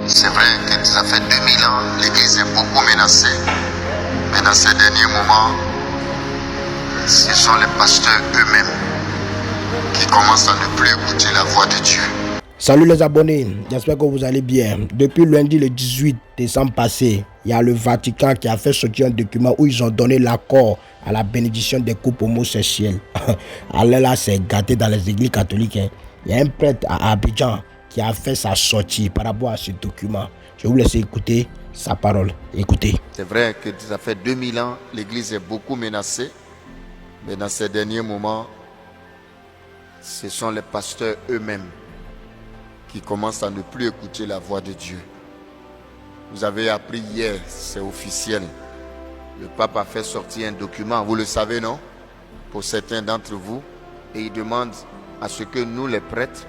C'est vrai que ça fait 2000 ans, l'Église est beaucoup menacée. Mais dans ces derniers moments, ce sont les pasteurs eux-mêmes qui commencent à ne plus écouter la voix de Dieu. Salut les abonnés, j'espère que vous allez bien. Depuis lundi le 18 décembre passé, il y a le Vatican qui a fait sortir un document où ils ont donné l'accord à la bénédiction des couples homosexuels. Alors là, c'est gâté dans les églises catholiques. Il y a un prêtre à Abidjan qui a fait sa sortie par rapport à ce document. Je vais vous laisser écouter sa parole. Écoutez. C'est vrai que ça fait 2000 ans, l'Église est beaucoup menacée. Mais dans ces derniers moments, ce sont les pasteurs eux-mêmes qui commencent à ne plus écouter la voix de Dieu. Vous avez appris hier, c'est officiel. Le pape a fait sortir un document, vous le savez, non? Pour certains d'entre vous. Et il demande à ce que nous, les prêtres,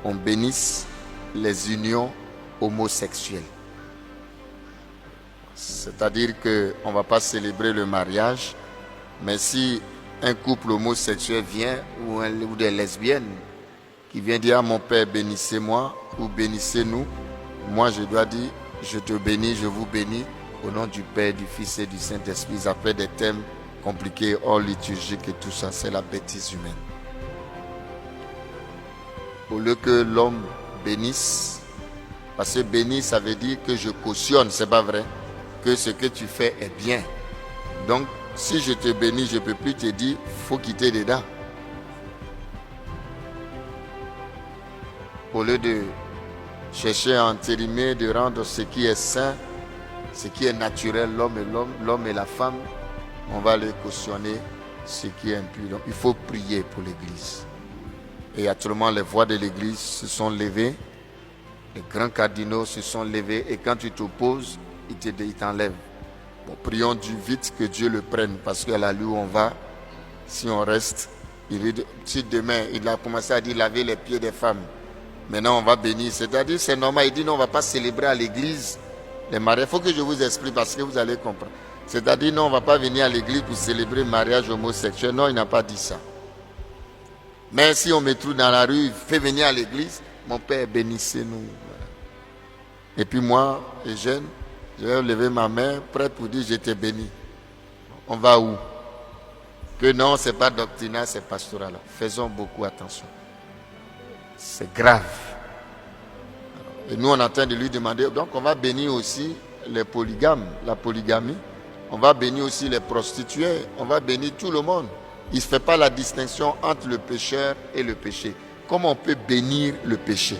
on bénisse les unions homosexuelles. C'est-à-dire qu'on ne va pas célébrer le mariage, mais si un couple homosexuel vient, ou des lesbiennes, qui vient dire à mon père, bénissez-moi ou bénissez-nous, moi je dois dire, je te bénis, je vous bénis, au nom du Père, du Fils et du Saint-Esprit. Ça fait des thèmes compliqués, hors liturgiques et tout ça, c'est la bêtise humaine. Au lieu que l'homme bénisse, parce que bénir, ça veut dire que je cautionne, c'est pas vrai, que ce que tu fais est bien. Donc, si je te bénis, je ne peux plus te dire, il faut quitter dedans. Au lieu de chercher à entérimer, de rendre ce qui est sain, ce qui est naturel, l'homme et la femme, on va les cautionner, ce qui est impur. Donc, il faut prier pour l'Église. Et actuellement, les voix de l'Église se sont levées, les grands cardinaux se sont levés, et quand tu t'opposes, ils t'enlèvent. Bon, prions Dieu vite que Dieu le prenne, parce qu'à la où on va, si on reste, si demain, il a commencé à dire laver les pieds des femmes, maintenant on va bénir, c'est-à-dire c'est normal, il dit non, on ne va pas célébrer à l'église les mariages. Il faut que je vous explique parce que vous allez comprendre. C'est-à-dire non, on ne va pas venir à l'église pour célébrer le mariage homosexuel. Non, il n'a pas dit ça. Mais si on me trouve dans la rue, fait venir à l'église, mon père, bénissez-nous. Voilà. Et puis moi, les jeunes, je vais lever ma main, prêt pour dire je t'ai béni. On va où? Que non, ce n'est pas doctrinal, c'est pastoral. Faisons beaucoup attention. C'est grave. Et nous, on est en train de lui demander, donc on va bénir aussi les polygames, la polygamie. On va bénir aussi les prostituées. On va bénir tout le monde. Il ne se fait pas la distinction entre le pécheur et le péché. Comment on peut bénir le péché?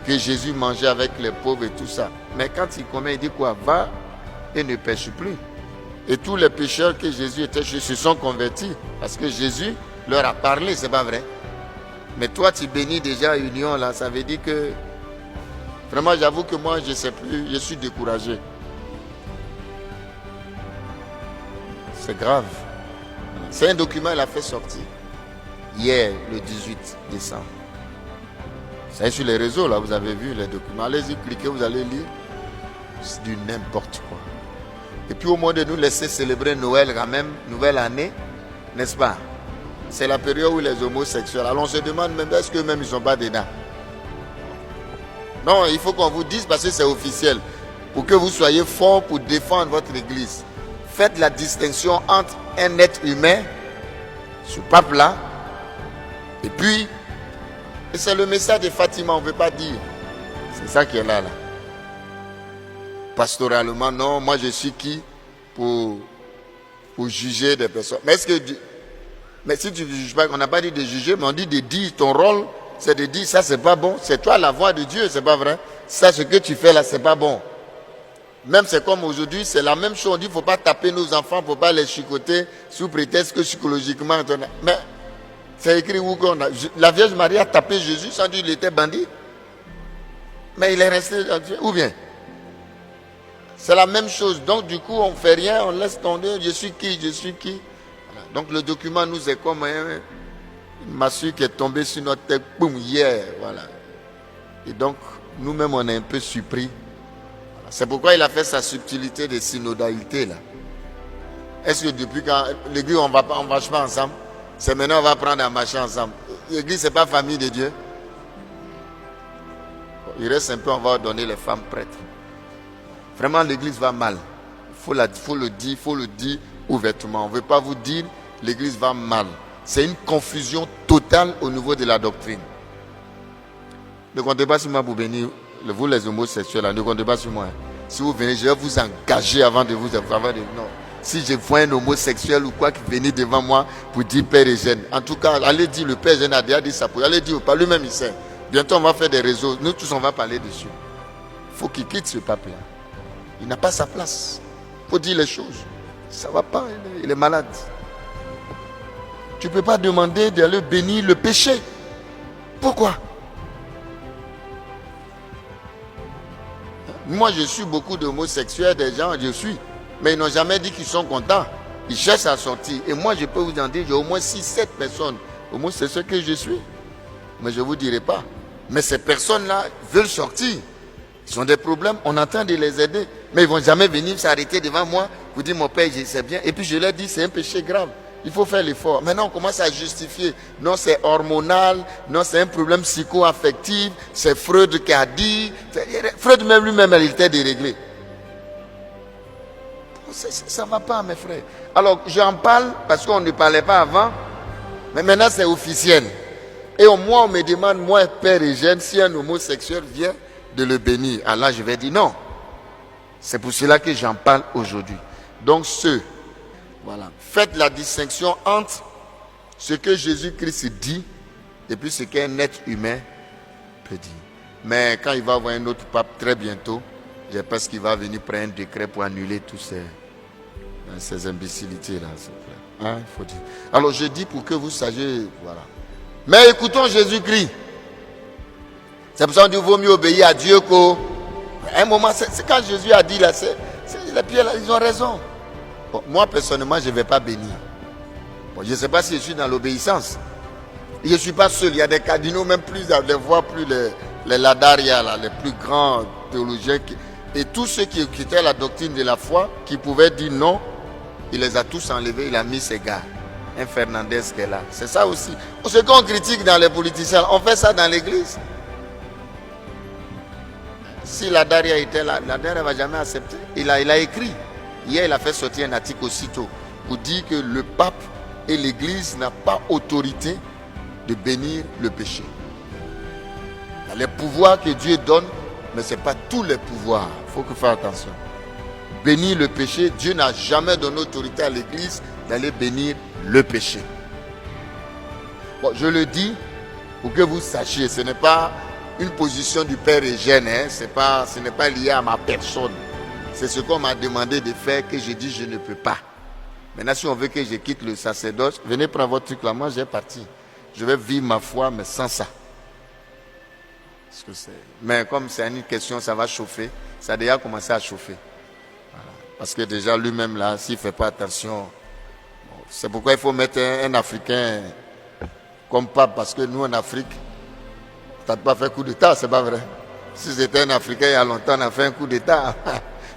Que Jésus mangeait avec les pauvres et tout ça. Mais quand il commet, il dit quoi? Va et ne pêche plus. Et tous les pécheurs que Jésus était chez se sont convertis. Parce que Jésus leur a parlé, c'est pas vrai? Mais toi, tu bénis déjà union là, ça veut dire que... Vraiment, j'avoue que moi, je ne sais plus, je suis découragé. C'est grave. C'est un document qu'il a fait sortir. Hier, le 18 décembre. C'est sur les réseaux, là, vous avez vu les documents. Allez-y, cliquez, vous allez lire. C'est du n'importe quoi. Et puis au moins de nous laisser célébrer Noël quand même, nouvelle année, n'est-ce pas? C'est la période où les homosexuels, alors on se demande même, est-ce qu'eux-mêmes ils ne sont pas dedans? Non, il faut qu'on vous dise parce que c'est officiel. Pour que vous soyez forts pour défendre votre église. Faites la distinction entre un être humain, ce pape-là, et puis, et c'est le message de Fatima, on ne veut pas dire. C'est ça qui est là. Pastoralement, non, moi je suis qui pour juger des personnes. Mais est-ce que mais si tu ne juges pas, on n'a pas dit de juger, mais on dit de dire, ton rôle, c'est de dire, ça c'est pas bon, c'est toi la voix de Dieu, c'est pas vrai. Ça, ce que tu fais là, c'est pas bon. Même c'est comme aujourd'hui, c'est la même chose, on dit, il ne faut pas taper nos enfants, il ne faut pas les chicoter, sous prétexte que psychologiquement, mais c'est écrit où qu'on a, la Vierge Marie a tapé Jésus sans dire qu'il était bandit. Mais il est resté, ou bien? C'est la même chose, donc du coup, on ne fait rien, on laisse tomber, je suis qui? Donc le document nous est comme une massue qui est tombée sur notre tête, boum, hier, voilà. Et donc, nous-mêmes, on est un peu surpris. Voilà. C'est pourquoi il a fait sa subtilité de synodalité, là. Est-ce que depuis quand l'église, on ne marche pas ensemble? C'est maintenant on va prendre à marcher ensemble. L'église, ce n'est pas famille de Dieu. Il reste un peu, on va ordonner les femmes prêtres. Vraiment, l'église va mal. Il faut le dire ouvertement. On ne veut pas vous dire, l'église va mal. C'est une confusion totale au niveau de la doctrine. Ne comptez pas sur moi pour bénir, vous les homosexuels, là, ne comptez pas sur moi. Si vous venez, je vais vous engager avant de vous... Non. Si je vois un homosexuel ou quoi qui venait devant moi pour dire Père Eugène, en tout cas, allez dire, le Père Eugène a déjà dit ça pour allez dire, pas lui-même il sait. Bientôt on va faire des réseaux, nous tous on va parler dessus. Il faut qu'il quitte ce pape-là. Il n'a pas sa place. Il faut dire les choses. Ça ne va pas, il est malade. Tu ne peux pas demander d'aller bénir le péché. Pourquoi? Moi je suis beaucoup d'homosexuels, des gens, je suis. Mais ils n'ont jamais dit qu'ils sont contents. Ils cherchent à sortir. Et moi, je peux vous en dire, j'ai au moins 6-7 personnes. Au moins, c'est ce que je suis. Mais je ne vous dirai pas. Mais ces personnes-là veulent sortir. Ils ont des problèmes, on est en train de les aider. Mais ils ne vont jamais venir s'arrêter devant moi. Vous dire, mon père, je sais bien. Et puis je leur dis, c'est un péché grave. Il faut faire l'effort. Maintenant, on commence à justifier. Non, c'est hormonal. Non, c'est un problème psycho-affectif. C'est Freud qui a dit. Freud même lui-même, il était déréglé. Ça ne va pas, mes frères. Alors, j'en parle parce qu'on ne parlait pas avant. Mais maintenant, c'est officiel. Et moi, on me demande, moi, Père Eugène, si un homosexuel vient de le bénir. Alors, je vais dire non. C'est pour cela que j'en parle aujourd'hui. Donc, voilà. Faites la distinction entre ce que Jésus-Christ dit et puis ce qu'un être humain peut dire. Mais quand il va avoir un autre pape très bientôt, j'ai peur qu'il va venir prendre un décret pour annuler tous ces imbécilités-là. Hein, il faut dire. Alors je dis pour que vous sachiez, voilà. Mais écoutons Jésus-Christ. C'est pour ça qu'on dit qu'il vaut mieux obéir à Dieu qu'au... À un moment, c'est quand Jésus a dit là, les pierres là, ils ont raison. Bon, moi personnellement, je ne vais pas bénir. Bon, je ne sais pas si je suis dans l'obéissance. Je ne suis pas seul. Il y a des cardinaux, même plus, les voix plus les Ladaria, là, les plus grands théologiens. Et tous ceux qui écoutaient la doctrine de la foi, qui pouvaient dire non, il les a tous enlevés, il a mis ses gars. Un Fernandez qui est là. C'est ça aussi. Ce qu'on critique dans les politiciens, on fait ça dans l'église. Si la Daria était là, la Daria ne va jamais accepter. Il a écrit. Hier, il a fait sortir un article aussitôt pour dire que le pape et l'église n'ont pas autorité de bénir le péché. Il y a les pouvoirs que Dieu donne, mais ce n'est pas tous les pouvoirs. Il faut faire attention. Bénir le péché, Dieu n'a jamais donné autorité à l'église d'aller bénir le péché. Bon, je le dis pour que vous sachiez, ce n'est pas une position du Père Eugène, hein, ce n'est pas lié à ma personne. C'est ce qu'on m'a demandé de faire que je dis je ne peux pas. Maintenant, si on veut que je quitte le sacerdoce, venez prendre votre truc là, moi j'ai parti. Je vais vivre ma foi, mais sans ça. Mais comme c'est une question, ça va chauffer. Ça a déjà commencé à chauffer. Voilà. Parce que déjà lui-même là, s'il ne fait pas attention, c'est pourquoi il faut mettre un Africain comme pape. Parce que nous en Afrique, tu n'as pas fait coup d'État, c'est pas vrai. Si c'était un Africain il y a longtemps, on a fait un coup d'État.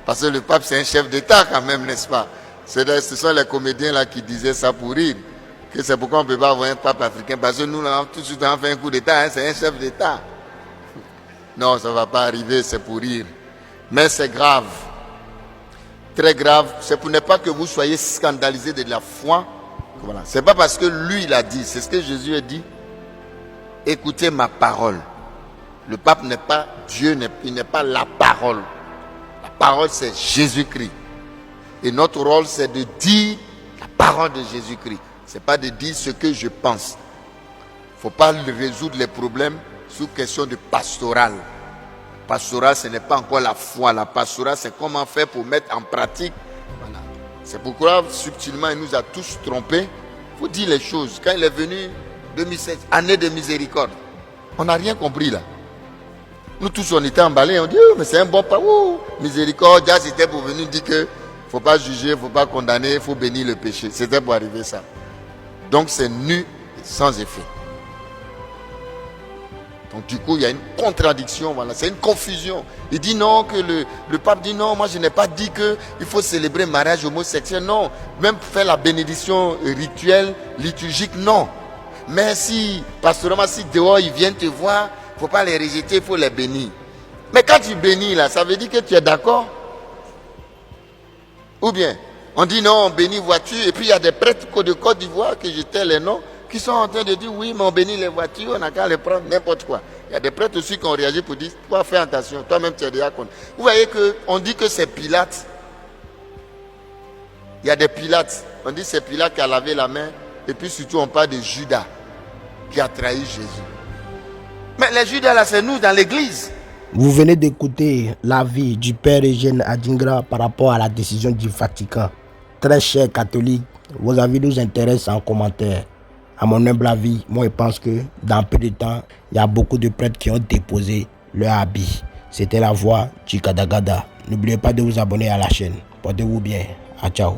Parce que le pape c'est un chef d'État quand même, n'est-ce pas? Ce sont les comédiens là qui disaient ça pour rire. Que c'est pourquoi on ne peut pas avoir un pape africain. Parce que nous, là, tout de suite, on a fait un coup d'État, hein, c'est un chef d'État. Non, ça ne va pas arriver, c'est pour rire. Mais c'est grave. Très grave. C'est pour ne pas que vous soyez scandalisés de la foi. Voilà. Ce n'est pas parce que lui, il a dit. C'est ce que Jésus a dit. Écoutez ma parole. Le pape n'est pas Dieu, il n'est pas la parole. La parole, c'est Jésus-Christ. Et notre rôle, c'est de dire la parole de Jésus-Christ. Ce n'est pas de dire ce que je pense. Il ne faut pas résoudre les problèmes sous question de pastoral. Pastoral, ce n'est pas encore la foi. La pastoral, c'est comment faire pour mettre en pratique. Voilà. C'est pourquoi, subtilement, il nous a tous trompés. Il faut dire les choses. Quand il est venu, 2007, année de miséricorde, on n'a rien compris là. Nous tous, on était emballés. On dit, oh, mais c'est un bon pas. Oh, miséricorde, c'était pour venir dire que il ne faut pas juger, il ne faut pas condamner, il faut bénir le péché. C'était pour arriver ça. Donc c'est nu, sans effet. Donc du coup, il y a une contradiction, voilà, c'est une confusion. Il dit non, que le pape dit non, moi je n'ai pas dit qu'il faut célébrer mariage homosexuel, non. Même faire la bénédiction rituelle, liturgique, non. Mais si, pastoralement, si dehors ils viennent te voir, il ne faut pas les rejeter, il faut les bénir. Mais quand tu bénis là, ça veut dire que tu es d'accord? Ou bien, on dit non, on bénit voiture, et puis il y a des prêtres de Côte d'Ivoire, que je tais les noms, qui sont en train de dire oui, mais on bénit les voitures, on n'a qu'à les prendre n'importe quoi. Il y a des prêtres aussi qui ont réagi pour dire, toi fais attention, toi-même tu es déjà contre. Vous voyez qu'on dit que c'est Pilate. Il y a des Pilates. On dit que c'est Pilate qui a lavé la main, et puis surtout on parle de Judas, qui a trahi Jésus. Mais les Judas là, c'est nous dans l'église. Vous venez d'écouter l'avis du père Eugène Adingra par rapport à la décision du Vatican. Très chers catholiques, vos avis nous intéressent en commentaire. À mon humble avis, moi je pense que dans peu de temps, il y a beaucoup de prêtres qui ont déposé leur habit. C'était la voix du Gada Gada. N'oubliez pas de vous abonner à la chaîne. Portez-vous bien. Ciao.